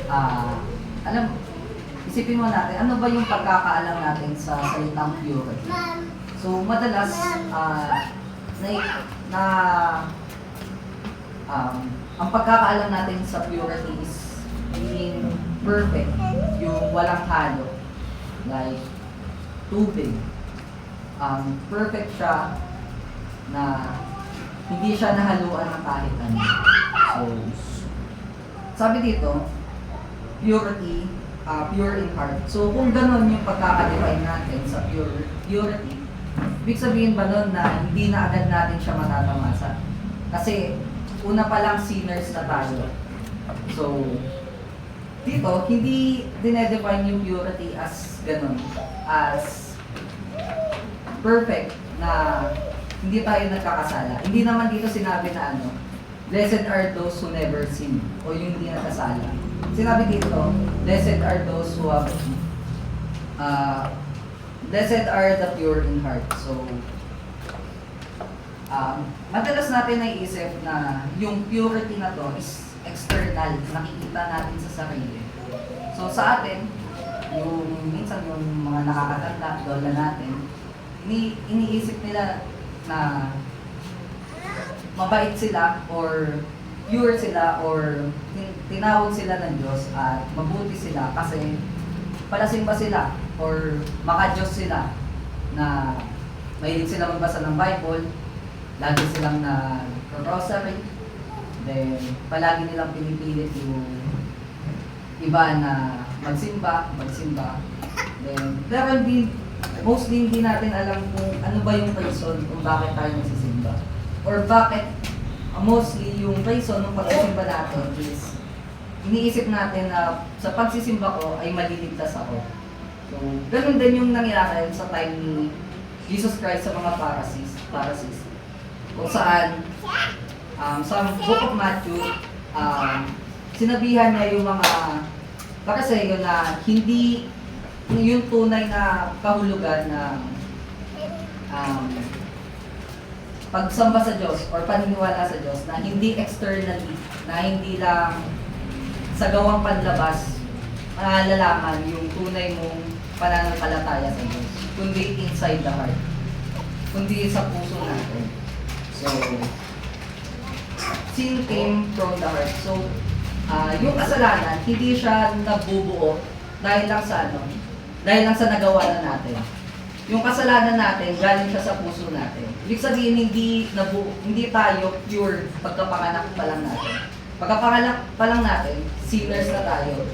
alam, isipin mo natin, ano ba yung pagkakaalam natin sa salitang purity? So, madalas, na, na ang pagkakaalam natin sa purity is being perfect, yung walang halo, like tubig. Perfect siya na hindi siya nahaluan ng kahit ano. So, sabi dito, purity, pure in heart. So, kung gano'n yung pagkaka-define natin sa purity, ibig sabihin ba nun na hindi na agad natin siya matatamasa? Kasi, una pa lang sinners na tayo. So, dito, hindi dinedefine yung purity as gano'n, as perfect na hindi tayo nagkakasala. Hindi naman dito sinabi na ano, blessed are those who never sin, o yung hindi nagkasala. Sinabi dito, blessed are those who have, blessed are the pure in heart. So, madalas natin naiisip na yung purity na to is external, nakikita natin sa sarili. So, sa atin, yung minsan yung mga nakakatanda, lola natin, iniisip nila na mabait sila or pure sila or tinawag sila ng Diyos at mabuti sila kasi palasing pa sila or maka-Diyos sila na mahilig sila magbasa ng Bible, lagi silang na-rosary, then palagi nilang pinipilit yung iba na magsimba, then pero mostly hindi natin alam kung ano ba yung reason kung bakit tayo nagsisimba. Or bakit mostly yung reason ng pagsisimba natin is iniisip natin na sa pagsisimba ko ay maliligtas ako. So, ganun din yung nangyari sa time ni Jesus Christ sa mga Pharisees. Kung saan, sa Book of Matthew, sinabihan niya yung mga Phariseyo na hindi yung tunay na kahulugan ng pagsamba sa Diyos or paniniwala sa Diyos na hindi externally, na hindi lang sa gawang panlabas malalaman yung tunay mong pananampalataya sa Diyos, kundi inside the heart, kundi sa puso natin. So, sin came from the heart. So, yung kasalanan, hindi siya nabubuo dahil lang sa dahil lang sa nagawa na natin. Yung kasalanan natin, galing siya sa puso natin. Ibig sabihin, hindi tayo pure pagkapanganak pa lang natin. Pagkapanganak pa lang natin, sinners na tayo.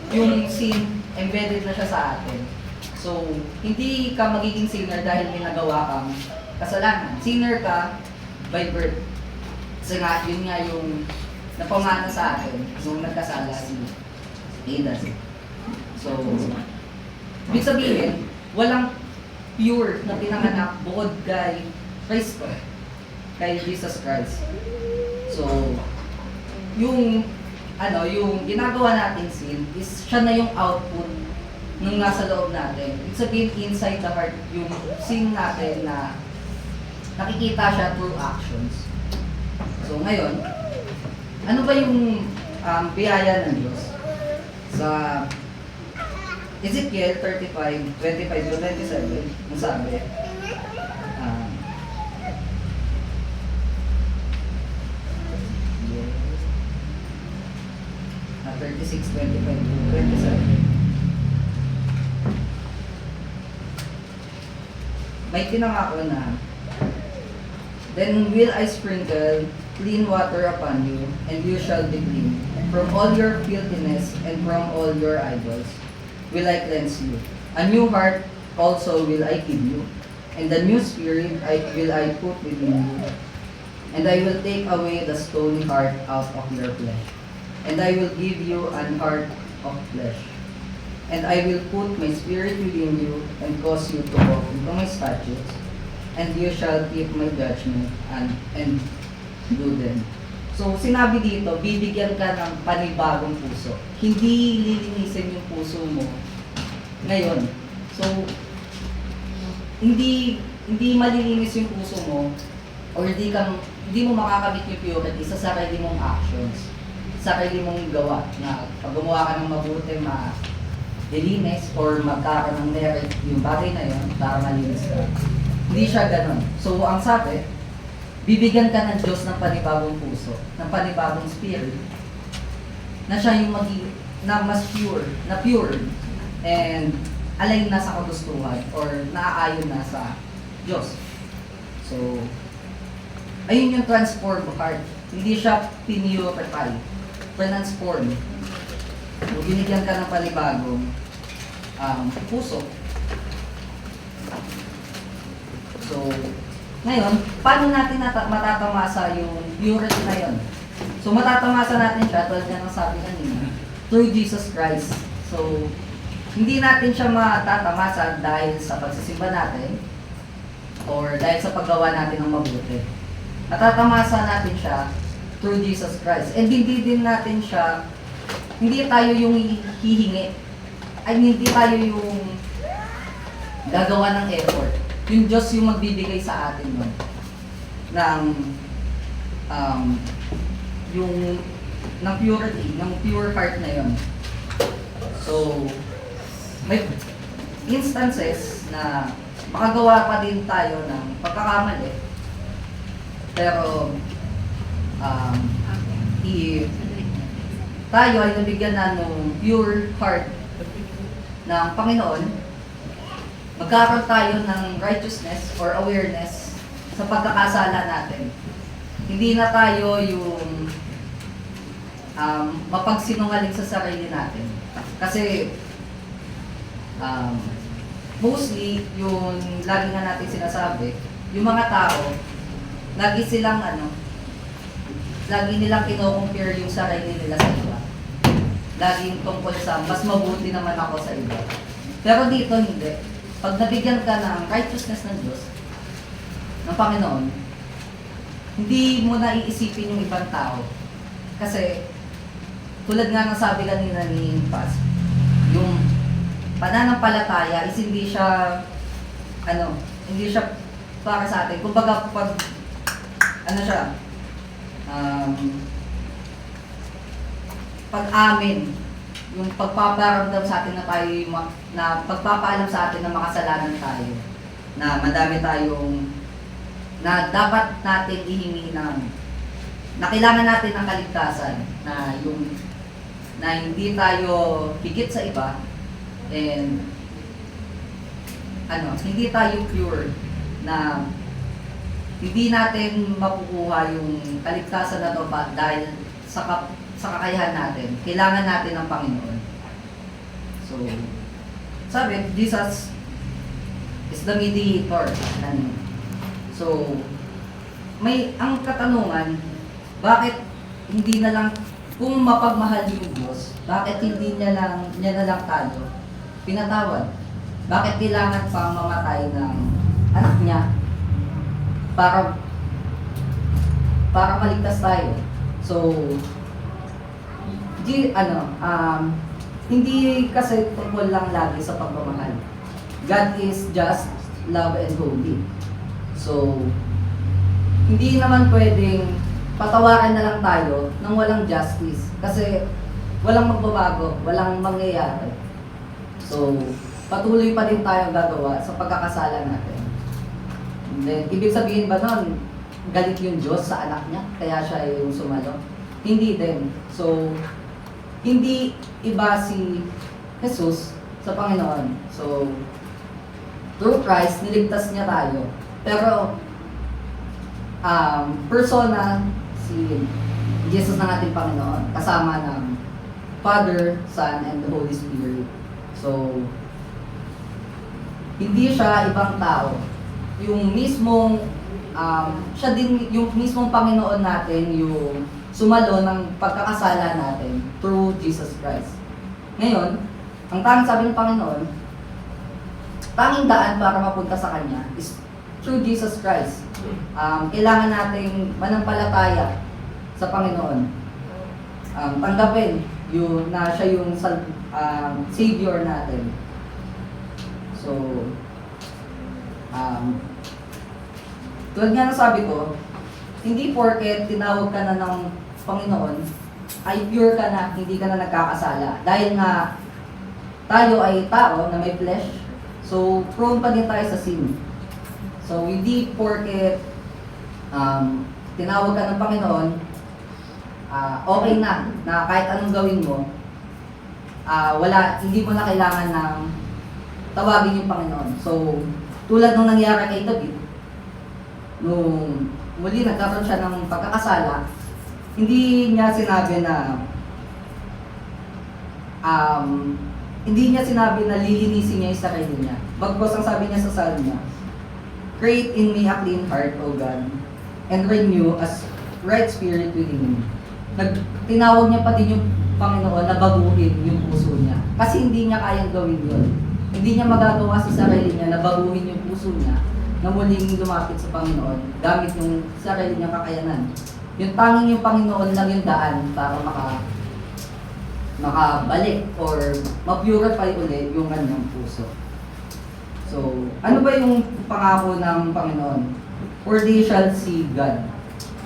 Yung sin, embedded na siya sa atin. So, hindi ka magiging sinner dahil may nagawa kang kasalanan. Sinner ka by birth. Kasi nga, yun nga yung napamana sa atin nung nagkasala si Aiden. So, ibig sabihin, walang pure na pinanganak bukod kay Cristo, kay Jesus Christ. So, yung ginagawa natin sin is siya na yung output nung nasa loob natin. Ibig sabihin, inside the heart, yung sin natin na nakikita siya through actions. So, ngayon, ano ba yung biyaya ng Diyos? Sa Ezekiel 35:25-27, ang sabi, 36:25-27. May tinangako na, then will I sprinkle clean water upon you, and you shall be clean. From all your filthiness and from all your idols will I cleanse you. A new heart also will I give you, and a new spirit will I put within you. And I will take away the stony heart out of your flesh, and I will give you an heart of flesh. And I will put my spirit within you, and cause you to walk into my statutes, and you shall keep my judgment and do them. So, sinabi dito, bibigyan ka ng panibagong puso. Hindi lilinisin yung puso mo ngayon. So, hindi malilinis yung puso mo or hindi mo makakamit yung purity sa sarili mong actions. sarili mong gawa na pag gumawa ka ng mabuti, dilinis or magkakaroon ng merit yung bagay na yun para malinis ka. Hindi siya ganun. So, ang sabi, bibigyan ka ng Diyos ng panibagong puso, ng panibagong spirit, na siya yung na mas pure, and align na sa kagustuhan or naaayon na sa Diyos. So, ayun yung transform heart. Hindi siya pinurify, transform. So, binigyan ka ng panibagong puso. So, ngayon, paano natin matatamasa yung purity na yun? So, matatamasa natin siya, tulad nga ng sabi kanina, through Jesus Christ. So, hindi natin siya matatamasa dahil sa pagsisimba natin or dahil sa paggawa natin ng mabuti. Matatamasa natin siya through Jesus Christ. And hindi din natin siya, hindi tayo yung hihingi. Ay, hindi tayo yung gagawa ng effort. Yung Diyos yung magbibigay sa atin nun. Ng, ng purity, ng pure heart na yon. So, may instances na makagawa pa din tayo ng pagkakamali. Pero, tayo ay nabigyan na ng pure heart ng Panginoon, magkakaroon tayo ng righteousness or awareness sa pagkakasala natin. Hindi na tayo yung mapagsinungaling sa sarili natin. Kasi mostly, yung lagi nga natin sinasabi, yung mga tao, lagi nilang kino-compare yung sarili nila sa iba. Laging tungkol sa, mas mabuti naman ako sa iba. Pero dito hindi. Pag nabigyan ka ng righteousness ng Diyos, ng Panginoon, hindi mo na iisipin yung ibang tao. Kasi, tulad nga ng sabi kanina ni Paz, yung pananampalataya is hindi siya para sa atin. Kumbaga, pag-amin, yung pagpaparamdam sa atin na tayo, na pagpapaalam sa atin na makasalanan tayo, na madami tayong, na dapat natin ihingi na kailangan natin ng kaligtasan, na hindi tayo higit sa iba, and hindi tayo pure, na hindi natin makukuha yung kaligtasan na to dahil sa kakayahan natin. Kailangan natin ng Panginoon. So, sabi, Jesus is the mediator. So, ang katanungan, bakit hindi na lang, kung mapagmahal yung Diyos, bakit hindi niya na lang tayo pinatawad? Bakit kailangan pang mamatay ng anak niya para maligtas tayo? So, hindi kasi tungkol lang lagi sa pagmamahal. God is just, love, and holy. So, hindi naman pwedeng patawaran na lang tayo ng walang justice. Kasi walang magbabago, walang mangyayari. So, patuloy pa din tayo gagawa sa pagkakasala natin. And then, ibig sabihin ba nun, galit yung Diyos sa anak niya, kaya siya yung sumalo? Hindi din. So, hindi iba si Jesus sa Panginoon. So, through Christ, niligtas niya tayo. Pero, persona, si Jesus ng ating Panginoon, kasama ng Father, Son, and the Holy Spirit. So, hindi siya ibang tao. Yung mismong, siya din, yung mismong Panginoon natin, yung sumalo ng pagkakasala natin through Jesus Christ. Ngayon, ang tanging sabi ng Panginoon, tanging daan para mapunta sa Kanya is through Jesus Christ. Kailangan nating manampalataya sa Panginoon. Tanggapin na siya yung Savior natin. So, tulad nga na sabi ko, hindi porket tinawag ka na ng Panginoon ay pure ka na, hindi ka na nagkakasala. Dahil nga tayo ay tao na may flesh, so prone pa din tayo sa sin. So hindi porket tinawag ka ng Panginoon, okay na kahit anong gawin mo, hindi mo na kailangan ng tawagin yung Panginoon. So tulad nung nangyari kay David, nung muli nagkaroon siya ng pagkakasala, hindi niya sinabi na lilinisin niya yung sarili niya. Bagkos ang sabi niya sa salmo niya, "Create in me a clean heart, O God, and renew a right spirit within me." Tinawag niya pati yung Panginoon na baguhin yung puso niya. Kasi hindi niya kayang gawin yun. Hindi niya magagawa sa sarili niya na baguhin yung puso niya na muling lumapit sa Panginoon gamit yung sarili niyang kakayanan. Yung tanging yung Panginoon lang yung daan para makabalik or ma-purify ulit yung kanyang puso. So, ano ba yung pangako ng Panginoon? "For they shall see God."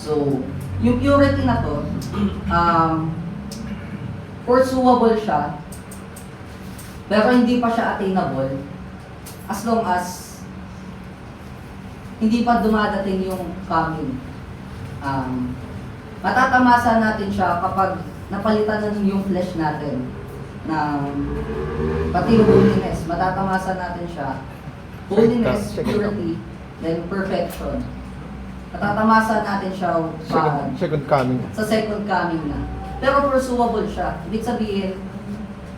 So, yung purity na to, pursuable siya, pero hindi pa siya attainable as long as hindi pa dumadating yung coming. Matatamasa natin siya kapag napalitan na yung flesh natin ng pati yung holiness. Matatamasa natin siya. Holiness, purity, then perfection. Matatamasa natin siya Second coming. sa second coming na. Pero pursuable siya. Ibig sabihin,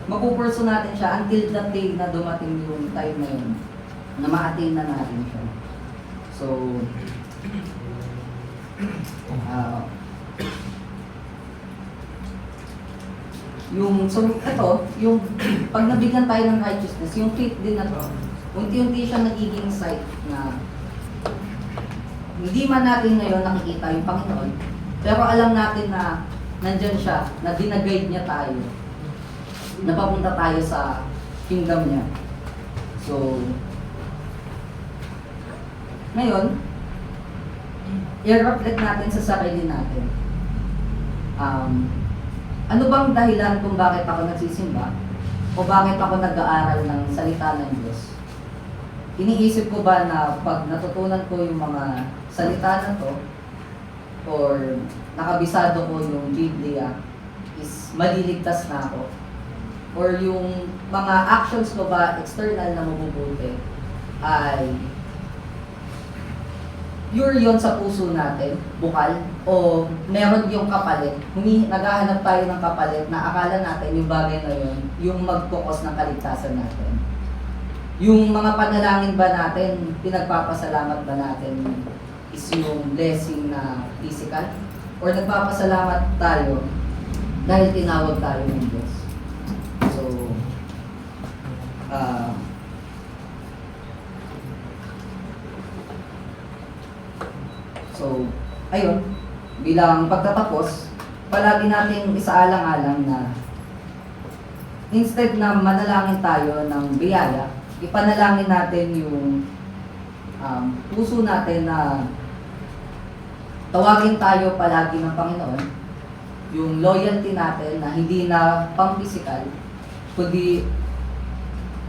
mapupursu natin siya until that day na dumating yung time na yun, na ma-attain na natin siya. So, yung pag nabigyan tayo ng righteousness, yung faith din na to, unti-unti siya nagiging sight na hindi man natin ngayon nakikita yung Panginoon, pero alam natin na nandyan siya, na dinaguide niya tayo, na papunta tayo sa kingdom niya. So, ngayon, i-reflect natin sa sarili natin. Ano bang dahilan kung bakit ako nagsisimba? O bakit ako nag-aaral ng salita ng Diyos? Iniisip ko ba na pag natutunan ko yung mga salita na to, or nakabisado ko yung Biblia, is maliligtas na ako? Or yung mga actions ko ba, external na mabubuti, ay pure yun sa puso natin, bukal, o meron yung kapalit. Naghahanap tayo ng kapalit na akala natin yung bagay na yun, yung magkukos ng kaligtasan natin. Yung mga panalangin ba natin, pinagpapasalamat ba natin is yung blessing na physical? Or nagpapasalamat tayo dahil tinawag tayo ng Diyos? So, ayun, bilang pagtatapos, palagi natin isaalang-alang na instead na manalangin tayo ng biyaya, ipanalangin natin yung puso natin na tawagin tayo palagi ng Panginoon, yung loyalty natin na hindi na pang-physical, kundi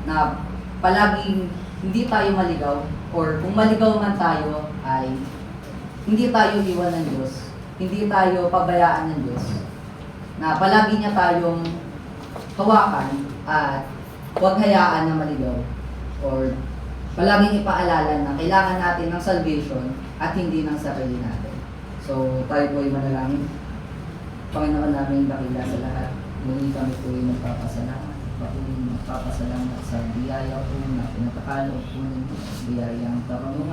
na palaging hindi tayo maligaw, or kung maligaw man tayo ay hindi tayo iwan ng Diyos, hindi tayo pabayaan ng Diyos, na palagi niya tayong hawakan at huwag hayaan na maligaw, or palaging ipaalala na kailangan natin ng salvation at hindi ng sarili natin. So tayo po ay manalangin. Panginoon namin dakila sa lahat, muli kami po ay magpapasalamat sa biyaya po na pinatakalo po ng biyayang karunungan